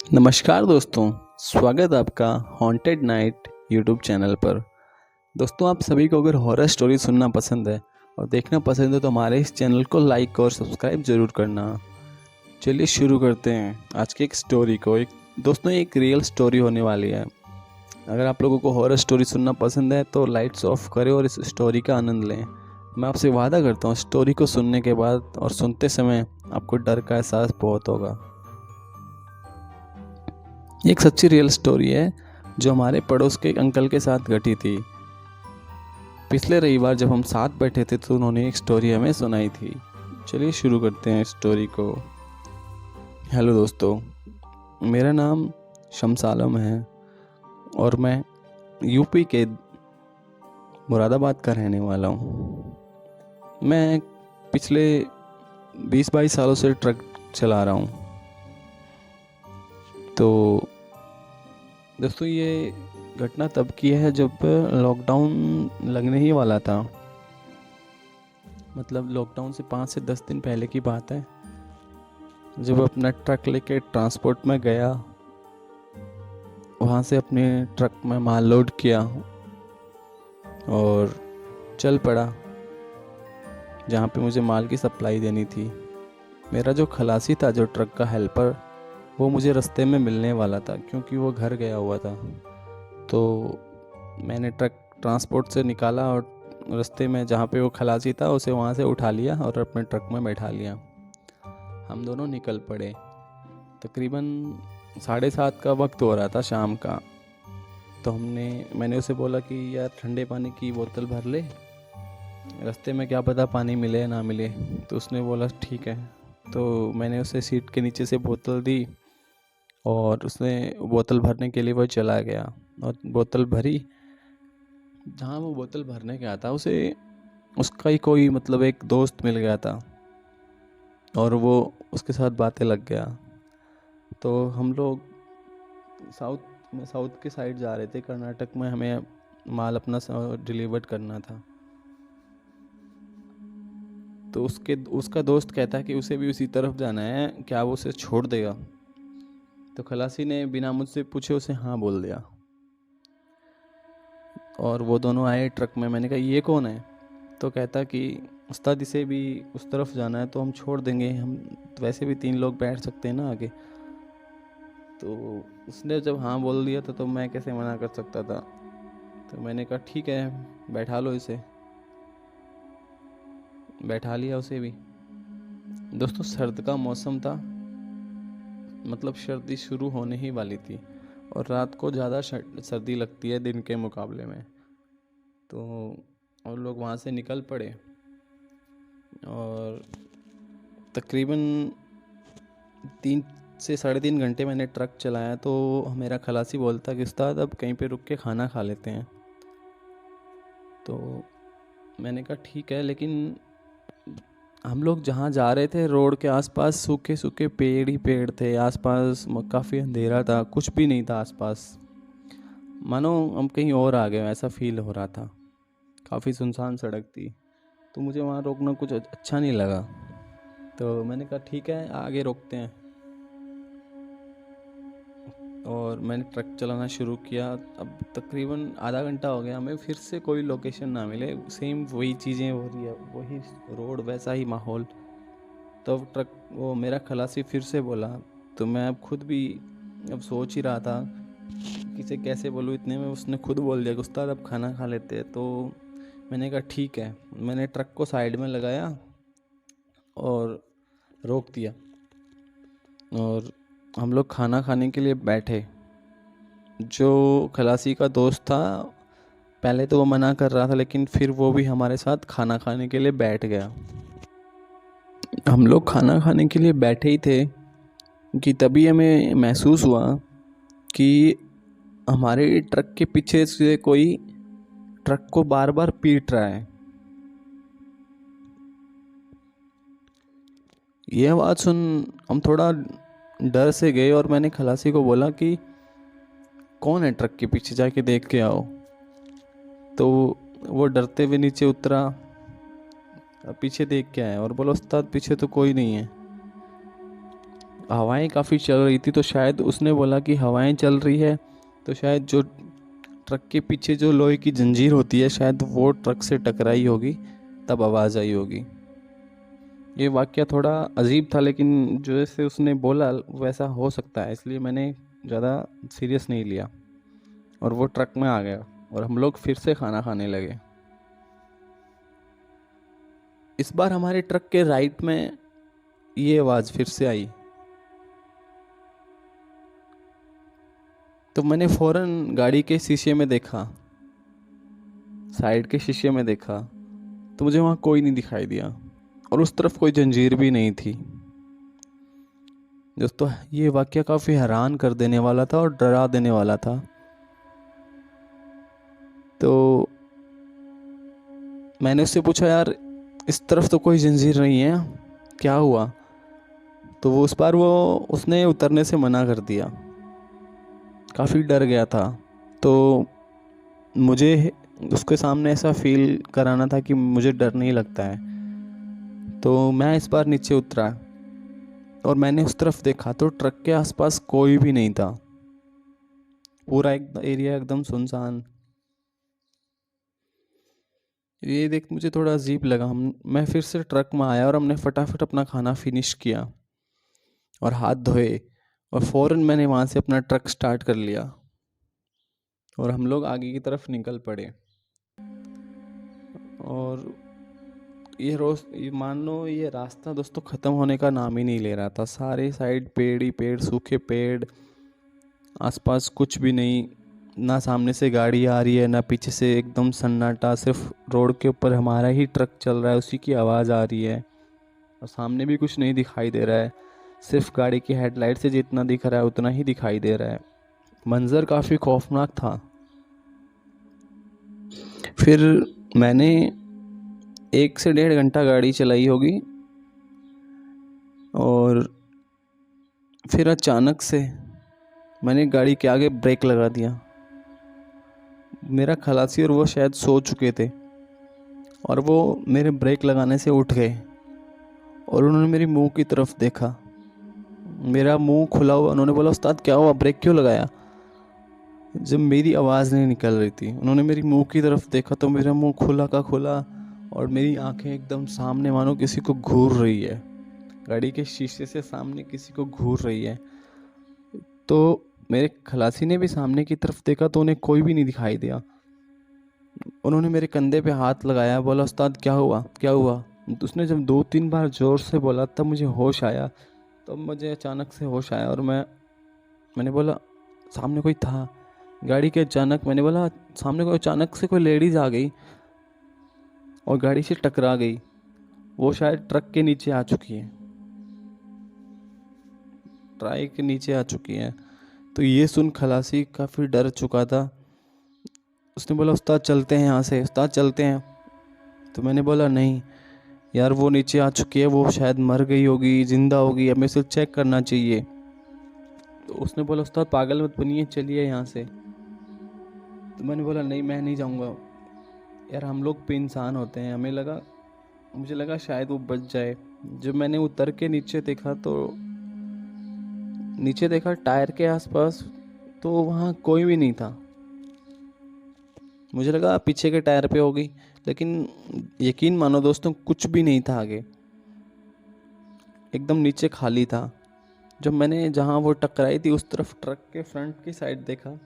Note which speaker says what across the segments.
Speaker 1: नमस्कार दोस्तों, स्वागत है आपका हॉन्टेड नाइट यूट्यूब चैनल पर। दोस्तों, आप सभी को अगर हॉरर स्टोरी सुनना पसंद है और देखना पसंद है तो हमारे इस चैनल को लाइक और सब्सक्राइब ज़रूर करना। चलिए शुरू करते हैं आज की एक स्टोरी को। दोस्तों, एक रियल स्टोरी होने वाली है। अगर आप लोगों को हॉरर स्टोरी सुनना पसंद है तो लाइट्स ऑफ करें और इस स्टोरी का आनंद लें। मैं आपसे वादा करता हूँ, स्टोरी को सुनने के बाद और सुनते समय आपको डर का एहसास बहुत होगा। एक सच्ची रियल स्टोरी है जो हमारे पड़ोस के एक अंकल के साथ घटी थी। पिछले रविवार जब हम साथ बैठे थे तो उन्होंने एक स्टोरी हमें सुनाई थी। चलिए शुरू करते हैं स्टोरी को। हेलो दोस्तों, मेरा नाम शम्स आलम है और मैं यूपी के मुरादाबाद का रहने वाला हूँ। मैं पिछले 20-22 सालों से ट्रक चला रहा हूँ। तो दोस्तों, ये घटना तब की है जब लॉकडाउन लगने ही वाला था। मतलब लॉकडाउन से 5 से 10 दिन पहले की बात है, जब अपना ट्रक लेके ट्रांसपोर्ट में गया। वहाँ से अपने ट्रक में माल लोड किया और चल पड़ा जहाँ पे मुझे माल की सप्लाई देनी थी। मेरा जो खलासी था, जो ट्रक का हेल्पर, वो मुझे रास्ते में मिलने वाला था क्योंकि वो घर गया हुआ था। तो मैंने ट्रक ट्रांसपोर्ट से निकाला और रास्ते में जहाँ पे वो खलासी था उसे वहाँ से उठा लिया और अपने ट्रक में बैठा लिया। हम दोनों निकल पड़े। तकरीबन 7:30 का वक्त हो रहा था शाम का। तो मैंने उसे बोला कि यार, ठंडे पानी की बोतल भर ले, रास्ते में क्या पता पानी मिले ना मिले। तो उसने बोला ठीक है। तो मैंने उसे सीट के नीचे से बोतल दी और उसने बोतल भरने के लिए वो चला गया और बोतल भरी। जहाँ वो बोतल भरने गया था उसे उसका ही कोई एक दोस्त मिल गया था और वो उसके साथ बातें लग गया। तो हम लोग साउथ के साइड जा रहे थे, कर्नाटक में हमें माल अपना डिलीवर्ड करना था। तो उसका दोस्त कहता है कि उसे भी उसी तरफ जाना है, क्या वो उसे छोड़ देगा। तो खलासी ने बिना मुझसे पूछे उसे हाँ बोल दिया और वो दोनों आए ट्रक में। मैंने कहा ये कौन है? तो कहता कि उस्ताद, इसे भी उस तरफ जाना है तो हम छोड़ देंगे, हम वैसे भी 3 लोग बैठ सकते हैं ना आगे। तो उसने जब हाँ बोल दिया तो मैं कैसे मना कर सकता था। तो मैंने कहा ठीक है, बैठा लो इसे। बैठा लिया उसे भी। दोस्तों, सर्द का मौसम था, मतलब सर्दी शुरू होने ही वाली थी और रात को ज़्यादा सर्दी लगती है दिन के मुकाबले में। तो और लोग वहाँ से निकल पड़े और तकरीबन 3 से 3.5 घंटे मैंने ट्रक चलाया। तो मेरा खलासी बोलता कि उस्ताद, अब कहीं पे रुक के खाना खा लेते हैं। तो मैंने कहा ठीक है, लेकिन हम लोग जहाँ जा रहे थे रोड के आसपास सूखे सूखे पेड़ ही पेड़ थे। आसपास काफ़ी अंधेरा था, कुछ भी नहीं था आसपास। मानो हम कहीं और आ गए ऐसा फील हो रहा था। काफ़ी सुनसान सड़क थी, तो मुझे वहाँ रोकना कुछ अच्छा नहीं लगा। तो मैंने कहा ठीक है, आगे रोकते हैं। और मैंने ट्रक चलाना शुरू किया। अब तकरीबन आधा घंटा हो गया, हमें फिर से कोई लोकेशन ना मिले, सेम वही चीज़ें हो रही है, वही रोड, वैसा ही माहौल। तो वो मेरा खलासी फिर से बोला। तो मैं अब खुद भी अब सोच ही रहा था किसे कैसे बोलूँ। इतने में उसने खुद बोल दिया कि उस्ताद, अब खाना खा लेते हैं। तो मैंने कहा ठीक है। मैंने ट्रक को साइड में लगाया और रोक दिया और हम लोग खाना खाने के लिए बैठे। जो खलासी का दोस्त था, पहले तो वो मना कर रहा था, लेकिन फिर वो भी हमारे साथ खाना खाने के लिए बैठ गया। हम लोग खाना खाने के लिए बैठे ही थे कि तभी हमें महसूस हुआ कि हमारे ट्रक के पीछे से कोई ट्रक को बार बार पीट रहा है। ये आवाज़ सुन हम थोड़ा डर से गए और मैंने खलासी को बोला कि कौन है ट्रक के पीछे, जाके देख के आओ। तो वो डरते हुए नीचे उतरा, पीछे देख के आया और बोला उस्ताद, पीछे तो कोई नहीं है। हवाएं काफ़ी चल रही थी, तो शायद उसने बोला कि हवाएं चल रही है, तो शायद जो ट्रक के पीछे जो लोहे की जंजीर होती है शायद वो ट्रक से टकराई होगी, तब आवाज़ आई होगी। ये वाक़या थोड़ा अजीब था, लेकिन जैसे उसने बोला वैसा हो सकता है, इसलिए मैंने ज़्यादा सीरियस नहीं लिया और वो ट्रक में आ गया और हम लोग फिर से खाना खाने लगे। इस बार हमारे ट्रक के राइट में ये आवाज़ फिर से आई, तो मैंने फ़ौरन गाड़ी के शीशे में देखा, साइड के शीशे में देखा, तो मुझे वहाँ कोई नहीं दिखाई दिया और उस तरफ कोई जंजीर भी नहीं थी। दोस्तों, ये वाक़या काफ़ी हैरान कर देने वाला था और डरा देने वाला था। तो मैंने उससे पूछा, यार इस तरफ तो कोई जंजीर नहीं है, क्या हुआ? तो वो उस बार उसने उतरने से मना कर दिया, काफ़ी डर गया था। तो मुझे उसके सामने ऐसा फील कराना था कि मुझे डर नहीं लगता है। तो मैं इस बार नीचे उतरा और मैंने उस तरफ देखा तो ट्रक के आसपास कोई भी नहीं था, पूरा एक एरिया एकदम सुनसान। ये देख मुझे थोड़ा अजीब लगा। मैं फिर से ट्रक में आया और हमने फटाफट अपना खाना फिनिश किया और हाथ धोए और फ़ौरन मैंने वहाँ से अपना ट्रक स्टार्ट कर लिया और हम लोग आगे की तरफ निकल पड़े। और ये मान लो ये रास्ता दोस्तों ख़त्म होने का नाम ही नहीं ले रहा था। सारे साइड पेड़ ही पेड़, सूखे पेड़, आसपास कुछ भी नहीं, ना सामने से गाड़ी आ रही है ना पीछे से, एकदम सन्नाटा। सिर्फ रोड के ऊपर हमारा ही ट्रक चल रहा है, उसी की आवाज़ आ रही है और सामने भी कुछ नहीं दिखाई दे रहा है। सिर्फ गाड़ी की हेडलाइट से जितना दिख रहा है उतना ही दिखाई दे रहा है। मंज़र काफ़ी खौफनाक था। फिर मैंने 1 से 1.5 घंटा गाड़ी चलाई होगी और फिर अचानक से मैंने गाड़ी के आगे ब्रेक लगा दिया। मेरा खलासी और वो शायद सो चुके थे और वो मेरे ब्रेक लगाने से उठ गए और उन्होंने मेरी मुंह की तरफ देखा। मेरा मुंह खुला हुआ, उन्होंने बोला, उस्ताद क्या हुआ, ब्रेक क्यों लगाया? जब मेरी आवाज़ नहीं निकल रही थी, उन्होंने मेरी मुंह की तरफ देखा तो मेरा मुंह खुला का खुला और मेरी आंखें एकदम सामने, मानो किसी को घूर रही है, गाड़ी के शीशे से सामने किसी को घूर रही है। तो मेरे खलासी ने भी सामने की तरफ देखा तो उन्हें कोई भी नहीं दिखाई दिया। उन्होंने मेरे कंधे पे हाथ लगाया, बोला, उस्ताद क्या हुआ, क्या हुआ? तो उसने जब 2-3 बार ज़ोर से बोला तब मुझे होश आया। तब मुझे अचानक से होश आया और मैंने बोला, सामने कोई था। गाड़ी के अचानक मैंने बोला, सामने कोई अचानक से कोई लेडीज़ आ गई और गाड़ी से टकरा गई। वो शायद ट्रक के नीचे आ चुकी है, ट्रक के नीचे आ चुकी है। तो ये सुन खलासी काफ़ी डर चुका था। उसने बोला, उस्ताद चलते हैं यहाँ से, उस्ताद चलते हैं। तो मैंने बोला, नहीं यार, वो नीचे आ चुकी है, वो शायद मर गई होगी, जिंदा होगी, हमें सिर्फ चेक करना चाहिए। तो उसने बोला, उस्ताद पागल मत बनिए, चलिए यहाँ से। तो मैंने बोला, नहीं मैं नहीं जाऊँगा यार, हम लोग भी इंसान होते हैं। मुझे लगा शायद वो बच जाए। जब मैंने उतर के नीचे देखा टायर के आसपास, तो वहाँ कोई भी नहीं था। मुझे लगा पीछे के टायर पे होगी, लेकिन यकीन मानो दोस्तों, कुछ भी नहीं था आगे, एकदम नीचे खाली था। जब मैंने जहाँ वो टकराई थी उस तरफ ट्रक के फ्रंट की साइड देखा,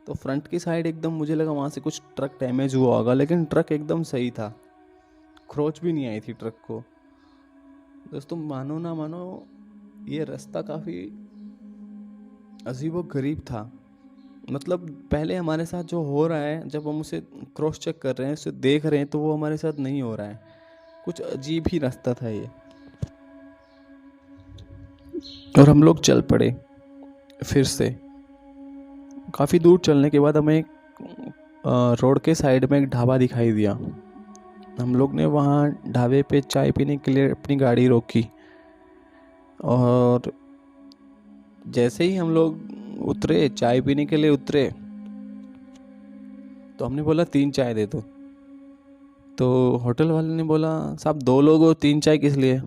Speaker 1: तो फ्रंट की साइड एकदम मुझे लगा वहाँ से कुछ ट्रक डैमेज हुआ होगा, लेकिन ट्रक एकदम सही था, खरोच भी नहीं आई थी ट्रक को। दोस्तों मानो ना मानो, ये रास्ता काफ़ी अजीबो गरीब था। मतलब पहले हमारे साथ जो हो रहा है, जब हम उसे क्रॉस चेक कर रहे हैं, उसे देख रहे हैं, तो वो हमारे साथ नहीं हो रहा है। कुछ अजीब ही रास्ता था ये। और हम लोग चल पड़े फिर से। काफ़ी दूर चलने के बाद हमें एक रोड के साइड में एक ढाबा दिखाई दिया। हम लोग ने वहाँ ढाबे पे चाय पीने के लिए अपनी गाड़ी रोकी और जैसे ही हम लोग उतरे, चाय पीने के लिए उतरे, तो हमने बोला 3 चाय दे दो। तो होटल वाले ने बोला, साहब 2 लोग हो, 3 चाय किस लिए?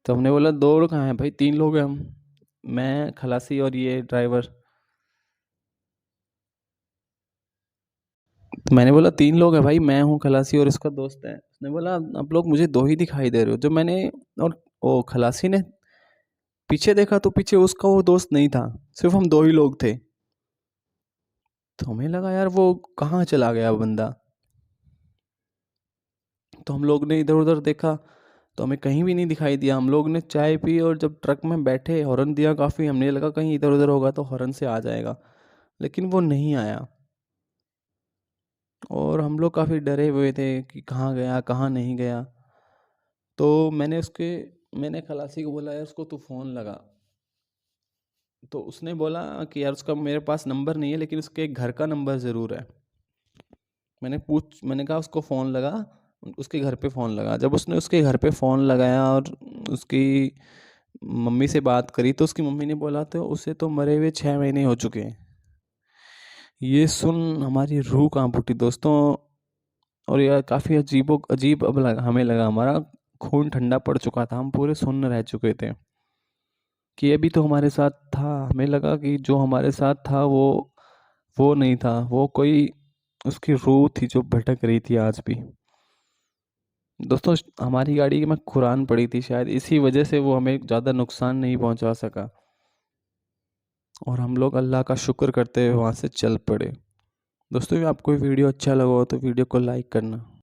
Speaker 1: तो हमने बोला 2 लोग कहाँ हैं भाई, 3 लोग हैं हम, मैं, खलासी और ये ड्राइवर। तो मैंने बोला 3 लोग हैं भाई, मैं हूँ, खलासी और इसका दोस्त है। उसने बोला आप लोग मुझे 2 ही दिखाई दे रहे हो। जब मैंने और वो खलासी ने पीछे देखा तो पीछे उसका वो दोस्त नहीं था, सिर्फ हम 2 ही लोग थे। तो हमें लगा यार वो कहाँ चला गया वो बंदा। तो हम लोग ने इधर उधर देखा तो हमें कहीं भी नहीं दिखाई दिया। हम लोग ने चाय पी और जब ट्रक में बैठे हॉर्न दिया काफ़ी, हमने लगा कहीं इधर उधर होगा तो हॉर्न से आ जाएगा, लेकिन वो नहीं आया। और हम लोग काफ़ी डरे हुए थे कि कहाँ गया कहाँ नहीं गया। तो मैंने खलासी को बोला यार उसको तू फ़ोन लगा। तो उसने बोला कि यार उसका मेरे पास नंबर नहीं है, लेकिन उसके घर का नंबर ज़रूर है। मैंने कहा उसको फ़ोन लगा, उसके घर पे फ़ोन लगा। जब उसने उसके घर पे फ़ोन लगाया और उसकी मम्मी से बात करी तो उसकी मम्मी ने बोला तो उसे तो मरे हुए 6 महीने हो चुके हैं। ये सुन हमारी रूह कांप उठी दोस्तों। और यह काफ़ी अजीब अब हमें लगा, हमारा खून ठंडा पड़ चुका था, हम पूरे सुन्न रह चुके थे कि ये भी तो हमारे साथ था। हमें लगा कि जो हमारे साथ था वो नहीं था, वो कोई उसकी रूह थी जो भटक रही थी आज भी। दोस्तों हमारी गाड़ी में कुरान पड़ी थी, शायद इसी वजह से वो हमें ज़्यादा नुकसान नहीं पहुंचा सका और हम लोग अल्लाह का शुक्र करते हुए वहाँ से चल पड़े। दोस्तों आपको ये वीडियो अच्छा लगा हो तो वीडियो को लाइक करना।